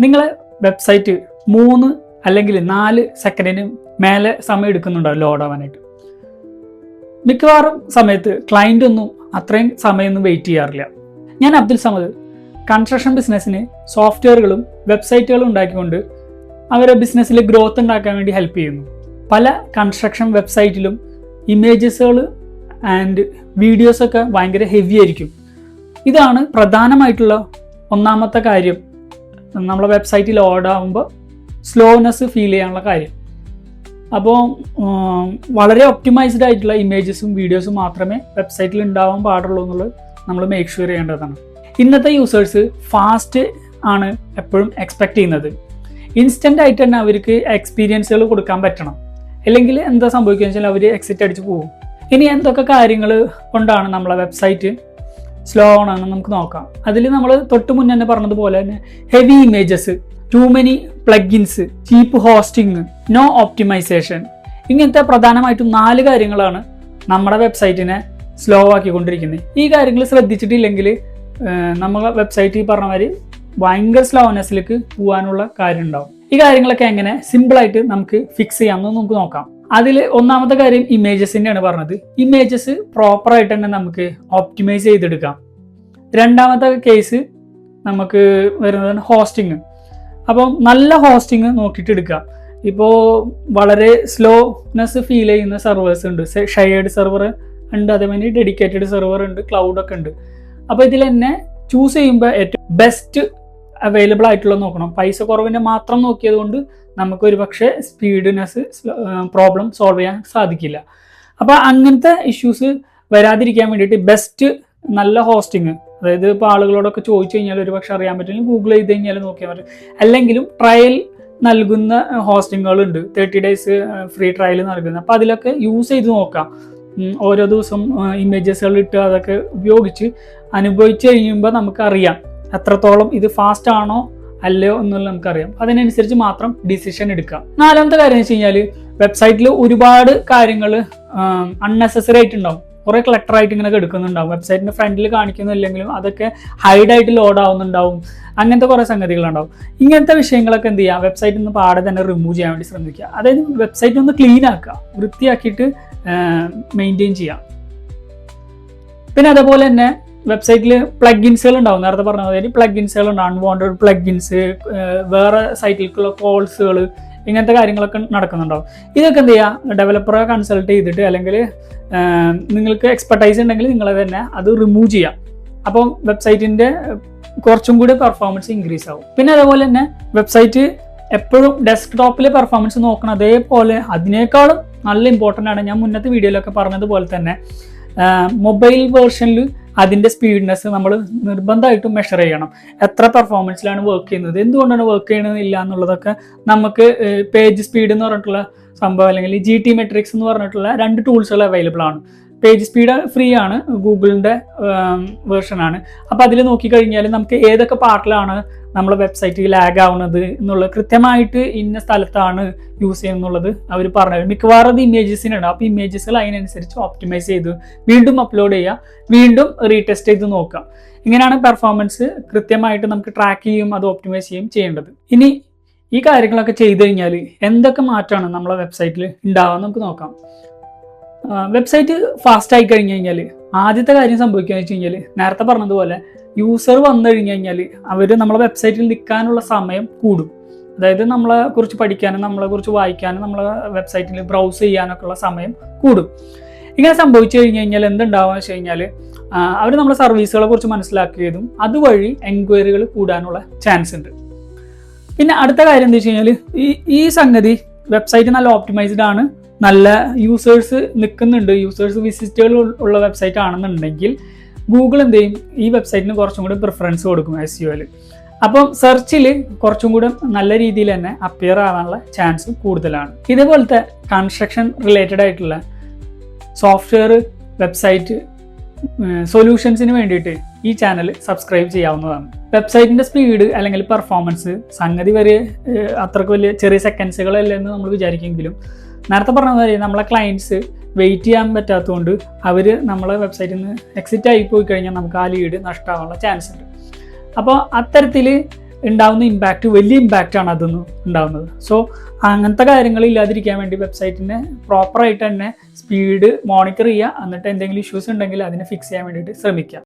നിങ്ങളെ വെബ്സൈറ്റ് 3 അല്ലെങ്കിൽ 4 സെക്കൻഡിന് മേലെ സമയം എടുക്കുന്നുണ്ടാവും ലോഡ് ആവാനായിട്ട്. മിക്കവാറും സമയത്ത് ക്ലയൻ്റ് ഒന്നും അത്രയും സമയമൊന്നും വെയിറ്റ് ചെയ്യാറില്ല. ഞാൻ അബ്ദുൽ സമദ് കൺസ്ട്രക്ഷൻ ബിസിനസ്സിന് സോഫ്റ്റ്വെയറുകളും വെബ്സൈറ്റുകളും ഉണ്ടാക്കിക്കൊണ്ട് അവരുടെ ബിസിനസ്സിൽ ഗ്രോത്ത് ഉണ്ടാക്കാൻ വേണ്ടി ഹെൽപ്പ് ചെയ്യുന്നു. പല കൺസ്ട്രക്ഷൻ വെബ്സൈറ്റിലും ഇമേജസുകൾ ആൻഡ് വീഡിയോസൊക്കെ ഭയങ്കര ഹെവി ആയിരിക്കും. ഇതാണ് പ്രധാനമായിട്ടുള്ള ഒന്നാമത്തെ കാര്യം, നമ്മളെ വെബ്സൈറ്റിൽ ലോഡ് ആകുമ്പോൾ സ്ലോനെസ് ഫീൽ ചെയ്യാനുള്ള കാര്യം. അപ്പോൾ വളരെ ഒപ്റ്റിമൈസ്ഡ് ആയിട്ടുള്ള ഇമേജസും വീഡിയോസും മാത്രമേ വെബ്സൈറ്റിൽ ഉണ്ടാവാൻ പാടുള്ളൂ എന്നുള്ളത് നമ്മൾ മേക്ക് ഷുവർ ചെയ്യേണ്ടതാണ്. ഇന്നത്തെ യൂസേഴ്സ് ഫാസ്റ്റ് ആണ് എപ്പോഴും എക്സ്പെക്ട് ചെയ്യുന്നത്. ഇൻസ്റ്റൻ്റ് ആയിട്ട് തന്നെ അവർക്ക് എക്സ്പീരിയൻസുകൾ കൊടുക്കാൻ പറ്റണം. അല്ലെങ്കിൽ എന്താ സംഭവിക്കുക വെച്ചാൽ അവർ എക്സിറ്റ് അടിച്ച് പോകും. ഇനി എന്തൊക്കെ കാര്യങ്ങൾ കൊണ്ടാണ് നമ്മളെ വെബ്സൈറ്റ് സ്ലോ ആണെന്ന് നമുക്ക് നോക്കാം. അതിൽ നമ്മൾ തൊട്ട് മുന്നേ തന്നെ പറഞ്ഞതുപോലെ തന്നെ heavy images, too many plugins, cheap hosting, no optimisation, ഇങ്ങനത്തെ പ്രധാനമായിട്ടും 4 കാര്യങ്ങളാണ് നമ്മുടെ വെബ്സൈറ്റിനെ സ്ലോ ആക്കിക്കൊണ്ടിരിക്കുന്നത്. ഈ കാര്യങ്ങൾ ശ്രദ്ധിച്ചിട്ടില്ലെങ്കിൽ നമ്മളെ വെബ്സൈറ്റ് ഈ പറഞ്ഞ മാതിരി ഭയങ്കര സ്ലോനെസ്സിലേക്ക് പോകാനുള്ള കാര്യം ഉണ്ടാവും. ഈ കാര്യങ്ങളൊക്കെ എങ്ങനെ സിമ്പിളായിട്ട് നമുക്ക് ഫിക്സ് ചെയ്യാമെന്ന് നമുക്ക് നോക്കാം. അതിൽ ഒന്നാമത്തെ കാര്യം ഇമേജസിൻ്റെയാണ് പറഞ്ഞത്. ഇമേജസ് പ്രോപ്പറായിട്ട് തന്നെ നമുക്ക് ഓപ്റ്റിമൈസ് ചെയ്തെടുക്കാം. രണ്ടാമത്തെ കേസ് നമുക്ക് വരുന്നതാണ് ഹോസ്റ്റിംഗ്. അപ്പം നല്ല ഹോസ്റ്റിംഗ് നോക്കിയിട്ട് എടുക്കുക. ഇപ്പോൾ വളരെ സ്ലോനെസ് ഫീൽ ചെയ്യുന്ന സെർവേഴ്സ് ഉണ്ട്, ഷെയർഡ് സെർവർ ഉണ്ട്, അതേമാതിരി ഡെഡിക്കേറ്റഡ് സെർവർ ഉണ്ട്, ക്ലൗഡൊക്കെ ഉണ്ട്. അപ്പോൾ ഇതിൽ തന്നെ ചൂസ് ചെയ്യുമ്പോൾ ഏറ്റവും ബെസ്റ്റ് അവൈലബിൾ ആയിട്ടുള്ള നോക്കണം. പൈസ കുറവിൻ്റെ മാത്രം നോക്കിയത് കൊണ്ട് നമുക്ക് ഒരു പക്ഷേ സ്പീഡ്നെസ് പ്രോബ്ലം സോൾവ് ചെയ്യാൻ സാധിക്കില്ല. അപ്പോൾ അങ്ങനത്തെ ഇഷ്യൂസ് വരാതിരിക്കാൻ വേണ്ടിയിട്ട് ബെസ്റ്റ് നല്ല ഹോസ്റ്റിംഗ്, അതായത് ഇപ്പോൾ ആളുകളോടൊക്കെ ചോദിച്ചു കഴിഞ്ഞാൽ ഒരു പക്ഷെ അറിയാൻ പറ്റില്ല, ഗൂഗിൾ ചെയ്ത് കഴിഞ്ഞാൽ നോക്കിയാൽ പറ്റും. അല്ലെങ്കിലും ട്രയൽ നൽകുന്ന ഹോസ്റ്റിങ്ങുകളുണ്ട്, 30 days ഫ്രീ ട്രയൽ നൽകുന്നത്. അപ്പോൾ അതിലൊക്കെ യൂസ് ചെയ്ത് നോക്കാം. ഓരോ ദിവസം ഇമേജസുകൾ ഇട്ട് അതൊക്കെ ഉപയോഗിച്ച് അനുഭവിച്ച് കഴിയുമ്പോൾ നമുക്കറിയാം എത്രത്തോളം ഇത് ഫാസ്റ്റ് ആണോ അല്ലയോ എന്നുള്ളത് നമുക്കറിയാം. അതിനനുസരിച്ച് മാത്രം ഡിസിഷൻ എടുക്കാം. നാലാമത്തെ കാര്യം എന്ന് വെച്ച് കഴിഞ്ഞാൽ വെബ്സൈറ്റിൽ ഒരുപാട് കാര്യങ്ങൾ അൺനെസസറി ആയിട്ടുണ്ടാവും. കുറേ ക്ലട്ടറായിട്ട് ഇങ്ങനെ എടുക്കുന്നുണ്ടാവും. വെബ്സൈറ്റിൻ്റെ ഫ്രണ്ടിൽ കാണിക്കുന്നില്ലെങ്കിലും അതൊക്കെ ഹൈഡായിട്ട് ലോഡ് ആവുന്നുണ്ടാവും. അങ്ങനത്തെ കുറേ സംഗതികളുണ്ടാവും. ഇങ്ങനത്തെ വിഷയങ്ങളൊക്കെ എന്ത് ചെയ്യുക, വെബ്സൈറ്റിൽ നിന്ന് പാടെ തന്നെ റിമൂവ് ചെയ്യാൻ വേണ്ടി ശ്രമിക്കുക. അതായത് വെബ്സൈറ്റ് ഒന്ന് ക്ലീൻ ആക്കുക, വൃത്തിയാക്കിയിട്ട് മെയിൻറ്റെയിൻ ചെയ്യാം. പിന്നെ അതേപോലെ തന്നെ വെബ്സൈറ്റിൽ പ്ലഗിൻസുകൾ ഉണ്ടാവും. നേരത്തെ പറഞ്ഞ മാതിരി പ്ലഗിൻസുകൾ ഉണ്ടാവും, അൺവാണ്ടഡ് പ്ലഗിൻസ്, വേറെ സൈറ്റിലേക്കുള്ള കോൾസുകൾ, ഇങ്ങനത്തെ കാര്യങ്ങളൊക്കെ നടക്കുന്നുണ്ടാവും. ഇതൊക്കെ എന്ത് ചെയ്യുക, ഡെവലപ്പറെ കൺസൾട്ട് ചെയ്തിട്ട് അല്ലെങ്കിൽ നിങ്ങൾക്ക് എക്സ്പെർട്ടൈസ് ഉണ്ടെങ്കിൽ നിങ്ങൾ തന്നെ അത് റിമൂവ് ചെയ്യാം. അപ്പം വെബ്സൈറ്റിൻ്റെ കുറച്ചും കൂടി പെർഫോമൻസ് ഇൻക്രീസ് ആവും. പിന്നെ അതേപോലെ തന്നെ വെബ്സൈറ്റ് എപ്പോഴും ഡെസ്ക്ടോപ്പിലെ പെർഫോമൻസ് നോക്കണം. അതേപോലെ അതിനേക്കാളും നല്ല ഇമ്പോർട്ടൻ്റ് ആണ്, ഞാൻ മുന്നത്തെ വീഡിയോയിലൊക്കെ പറഞ്ഞതുപോലെ തന്നെ മൊബൈൽ വേർഷനിൽ അതിൻ്റെ സ്പീഡ്നെസ് നമ്മൾ നിർബന്ധമായിട്ടും മെഷർ ചെയ്യണം. എത്ര പെർഫോമൻസിലാണ് വർക്ക് ചെയ്യുന്നത്, എന്തുകൊണ്ടാണ് വർക്ക് ചെയ്യണമെന്നില്ല എന്നുള്ളതൊക്കെ നമുക്ക് പേജ് സ്പീഡ് എന്ന് പറഞ്ഞിട്ടുള്ള സംഭവം അല്ലെങ്കിൽ GT മെട്രിക്സ് എന്ന് പറഞ്ഞിട്ടുള്ള 2 ടൂൾസുകൾ അവൈലബിൾ ആണ്. പേജ് സ്പീഡ് ഫ്രീ ആണ്, ഗൂഗിളിൻ്റെ വേർഷനാണ്. അപ്പോൾ അതിൽ നോക്കിക്കഴിഞ്ഞാൽ നമുക്ക് ഏതൊക്കെ പാർട്ടിലാണ് നമ്മളെ വെബ്സൈറ്റ് ലാഗ് ആവുന്നത് എന്നുള്ളത് കൃത്യമായിട്ട് ഇന്ന സ്ഥലത്താണ് യൂസ് ചെയ്യുന്നുള്ളത് അവർ പറഞ്ഞു. മിക്കവാറും അത് ഇമേജസിനാണ്. അപ്പോൾ ഇമേജസുകൾ അതിനനുസരിച്ച് ഓപ്റ്റിമൈസ് ചെയ്ത് വീണ്ടും അപ്ലോഡ് ചെയ്യുക, വീണ്ടും റീടെസ്റ്റ് ചെയ്ത് നോക്കാം. ഇങ്ങനെയാണ് പെർഫോമൻസ് കൃത്യമായിട്ട് നമുക്ക് ട്രാക്ക് ചെയ്യും അത് ഓപ്റ്റിമൈസ് ചെയ്യേണ്ടത്. ഇനി ഈ കാര്യങ്ങളൊക്കെ ചെയ്ത് കഴിഞ്ഞാൽ എന്തൊക്കെ മാറ്റമാണ് നമ്മളെ വെബ്സൈറ്റിൽ ഉണ്ടാവുക നമുക്ക് നോക്കാം. വെബ്സൈറ്റ് ഫാസ്റ്റ് ആയി കഴിഞ്ഞ് കഴിഞ്ഞാൽ ആദ്യത്തെ കാര്യം സംഭവിക്കുക വെച്ച് കഴിഞ്ഞാൽ നേരത്തെ പറഞ്ഞതുപോലെ യൂസർ വന്നു കഴിഞ്ഞ് കഴിഞ്ഞാൽ അവർ നമ്മളെ വെബ്സൈറ്റിൽ നിൽക്കാനുള്ള സമയം കൂടും. അതായത് നമ്മളെ കുറിച്ച് പഠിക്കാനും നമ്മളെ കുറിച്ച് വായിക്കാനും നമ്മളെ വെബ്സൈറ്റിൽ ബ്രൗസ് ചെയ്യാനൊക്കെ ഉള്ള സമയം കൂടും. ഇങ്ങനെ സംഭവിച്ചു കഴിഞ്ഞ് കഴിഞ്ഞാൽ എന്തുണ്ടാവുക വെച്ച് കഴിഞ്ഞാൽ അവർ നമ്മളെ സർവീസുകളെ കുറിച്ച് മനസ്സിലാക്കിയതും അതുവഴി എൻക്വയറികൾ കൂടാനുള്ള ചാൻസ് ഉണ്ട്. പിന്നെ അടുത്ത കാര്യം എന്താ വെച്ച് കഴിഞ്ഞാൽ ഈ സംഗതി വെബ്സൈറ്റ് നല്ല ഓപ്റ്റിമൈസ്ഡ് ആണ്, നല്ല യൂസേഴ്സ് നിൽക്കുന്നുണ്ട്, യൂസേഴ്സ് വിസിറ്റുകൾ ഉള്ള വെബ്സൈറ്റ് ആണെന്നുണ്ടെങ്കിൽ ഗൂഗിൾ എന്ത് ചെയ്യും, ഈ വെബ്സൈറ്റിന് കുറച്ചും കൂടി പ്രിഫറൻസ് കൊടുക്കും SEOയിൽ. അപ്പം സെർച്ചിൽ കുറച്ചും കൂടി നല്ല രീതിയിൽ തന്നെ അപ്പിയർ ആവാനുള്ള ചാൻസ് കൂടുതലാണ്. ഇതേപോലത്തെ കൺസ്ട്രക്ഷൻ റിലേറ്റഡ് ആയിട്ടുള്ള സോഫ്റ്റ്വെയർ വെബ്സൈറ്റ് സൊല്യൂഷൻസിന് വേണ്ടിയിട്ട് ഈ ചാനൽ സബ്സ്ക്രൈബ് ചെയ്യാവുന്നതാണ്. വെബ്സൈറ്റിൻ്റെ സ്പീഡ് അല്ലെങ്കിൽ പെർഫോമൻസ് സംഗതി വരെ അത്രക്ക് വലിയ ചെറിയ സെക്കൻഡ്സുകളല്ലേ എന്ന് നമ്മൾ വിചാരിക്കുമെങ്കിലും നേരത്തെ പറഞ്ഞ പോലെ നമ്മളെ ക്ലയൻറ്റ്സ് വെയിറ്റ് ചെയ്യാൻ പറ്റാത്തതുകൊണ്ട് അവർ നമ്മളെ വെബ്സൈറ്റിൽ നിന്ന് എക്സിറ്റ് ആയി പോയി കഴിഞ്ഞാൽ നമുക്ക് ആ ലീഡ് നഷ്ടമാവാനുള്ള ചാൻസ് ഉണ്ട്. അപ്പോൾ അത്തരത്തിൽ ഉണ്ടാവുന്ന ഇമ്പാക്റ്റ് വലിയ ഇമ്പാക്റ്റ് ആണ് അതൊന്ന് ഉണ്ടാവുന്നത്. സോ അങ്ങനത്തെ കാര്യങ്ങൾ ഇല്ലാതിരിക്കാൻ വേണ്ടി വെബ്സൈറ്റിനെ പ്രോപ്പറായിട്ട് തന്നെ സ്പീഡ് മോണിറ്റർ ചെയ്യുക, എന്നിട്ട് എന്തെങ്കിലും ഇഷ്യൂസ് ഉണ്ടെങ്കിൽ അതിനെ ഫിക്സ് ചെയ്യാൻ വേണ്ടിയിട്ട് ശ്രമിക്കുക.